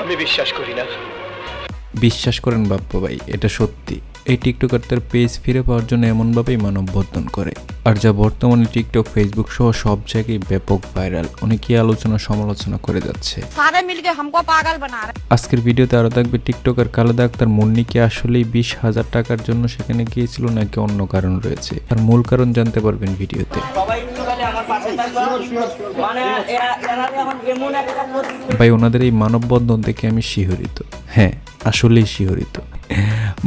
আমি বিশ্বাস করি না। বিশ্বাস করেন বাপ্পা ভাই, এটা সত্যি। এই টিকটকার তার পেজ ফিরে পাওয়ার জন্য এমনভাবেই মানববন্ধন করে। আর যা বর্তমানে টিকটক, ফেসবুক সহ সব জায়গায় ব্যাপক ভাইরাল, অনেকেই আলোচনা সমালোচনা করে যাচ্ছে। আজকের ভিডিওতে আরো থাকবে টিকটকার খালেদা আক্তার মুন্নিকে আসলেই 20,000 টাকার জন্য সেখানে গিয়েছিল নাকি অন্য কারণ রয়েছে, আর মূল কারণ জানতে পারবেন ভিডিওতে। ভাই ওনাদের এই মানববন্ধন দেখে আমি শিহরিত, হ্যাঁ আসলেই শিহরিত।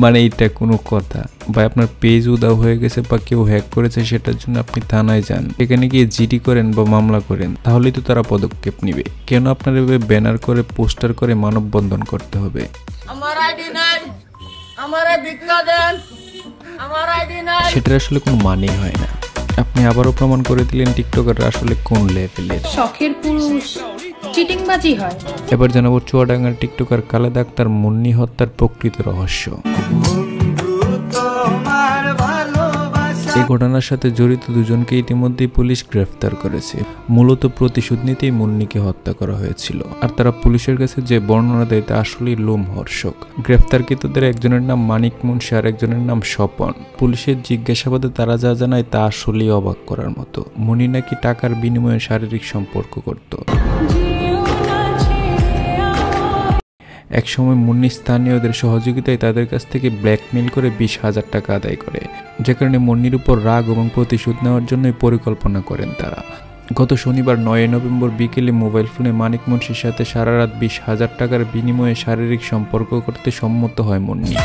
মানে এটা কোনো কথা ভাই? আপনার পেজ উধাও হয়ে গেছে বা কেউ হ্যাক করেছে, সেটার জন্য আপনি থানায় যান, এখানে গিয়ে জিডি করেন বা মামলা করেন, তাহলেই তো তারা পদক্ষেপ নিবে। কেন আপনার এভাবে ব্যানার করে পোস্টার করে মানববন্ধন করতে হবে? সেটা আসলে কোনো মানেই হয় না। আপনি আবারও প্রমাণ করে দিলেন টিকটকাররা আসলে কোন লেভেলের শখের পুরুষ, চিটিংবাজি হয়। এবার জানাবো চুয়াডাঙ্গার টিকটকার খালেদা আক্তার মুন্নি হত্যার প্রকৃত রহস্য। এই ঘটনার সাথে জড়িত দুজনকে ইতিমধ্যেই পুলিশ গ্রেফতার করেছে। মূলত প্রতিশোধ নিতেই মুন্নিকে হত্যা করা হয়েছিল, আর তারা পুলিশের কাছে যে বর্ণনা দেয় তা আসলেই লোমহর্ষক। গ্রেফতারকৃতদের একজনের নাম মানিক মুন্সি আর একজনের নাম স্বপন। পুলিশের জিজ্ঞাসাবাদে তারা যা জানায় তা আসলেই অবাক করার মতো। মুন্নি নাকি টাকার বিনিময়ে শারীরিক সম্পর্ক করত। একসময় মুন্নি স্থানীয়দের সহযোগিতায় তাদের কাছ থেকে ব্ল্যাকমেইল করে 20,000 টাকা আদায় করে, যে কারণে মুন্নির উপর রাগ এবং প্রতিশোধ নেওয়ার জন্যই পরিকল্পনা করেন তারা। গত শনিবার 9 নভেম্বর বিকেলে মোবাইল ফোনে মানিক মুন্সির সাথে সারা রাত 20,000 টাকার বিনিময়ে শারীরিক সম্পর্ক করতে সম্মত হয় মুন্নি।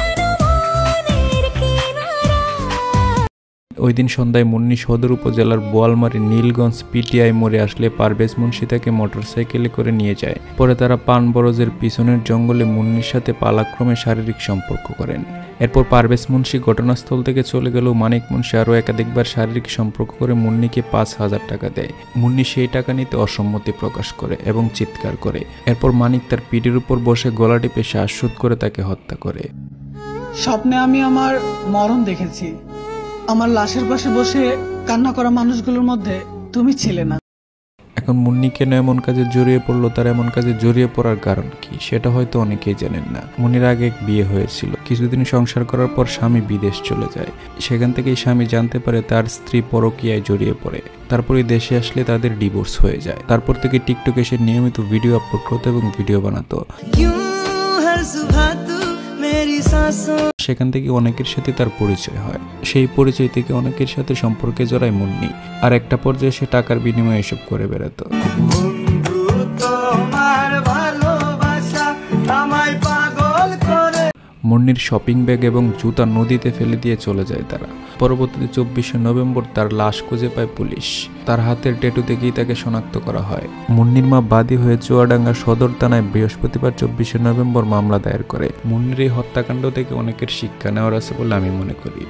ওই দিন সন্ধ্যায় মুন্নি সদর উপজেলার বোয়ালমারী নীলগঞ্জ পিটিআই মোড়ে আসলে পারভেজ মুন্সি তাকে মোটরসাইকেলে করে নিয়ে যায়। পরে তারা পানবরজের পিছনের জঙ্গলে মুন্নির সাথে পালাক্রমে শারীরিক সম্পর্ক করেন। এরপর পারভেজ মুন্সি ঘটনাস্থল থেকে চলে গেলেও মানিক মুন্সি আরও একাধিকবার শারীরিক সম্পর্ক করে মুন্নিকে 5,000 টাকা দেয়। মুন্নি সেই টাকা নিতে অসম্মতি প্রকাশ করে এবং চিৎকার করে। এরপর মানিক তার পিঠের উপর বসে গলা টিপে শ্বাসরোধ করে তাকে হত্যা করে। স্বপ্নে আমি আমার মরণ দেখেছি। আমার লাশের পাশে বসে কান্না করা মানুষগুলোর মধ্যে তুমি ছিলে না। এখন মুন্নি কেন এমন কাজে জড়িয়ে পড়লো, তার এমন কাজে জড়িয়ে পড়ার কারণ কি সেটা হয়তো অনেকেই জানেন না। মুন্নির আগে এক বিয়ে হয়েছিল, কিছুদিন সংসার করার পর স্বামী বিদেশ চলে যায়। সেখান থেকেই স্বামী জানতে পারে তার স্ত্রী পরকীয়ায় জড়িয়ে পড়ে। তারপরে দেশে আসলে তাদের ডিভোর্স হয়ে যায়। তারপর থেকে টিকটকে এসে নিয়মিত ভিডিও আপলোড করতো এবং ভিডিও বানাতো। সেখান থেকে অনেকের সাথে তার পরিচয় হয়। সেই পরিচয় থেকে অনেকের সাথে সম্পর্কে জড়ায় মুন্নি। আর একটা পর্যায়ে সে টাকার বিনিময়ে এসব করে বেড়াতো। মুন্নির শপিং ব্যাগ এবং জুতা নদীতে ফেলে দিয়ে চলে যায় তারা। পরবর্তীতে 24 নভেম্বর তার লাশ খুঁজে পায় পুলিশ। তার হাতের ট্যাটু থেকেই তাকে শনাক্ত করা হয়। মুন্নির মা বাদী হয়ে চুয়াডাঙ্গা সদর থানায় বৃহস্পতিবার 24 নভেম্বর মামলা দায়ের করে। মুন্নির এই হত্যাকাণ্ড থেকে অনেকের শিক্ষা নেওয়ার আছে বলে আমি মনে করি।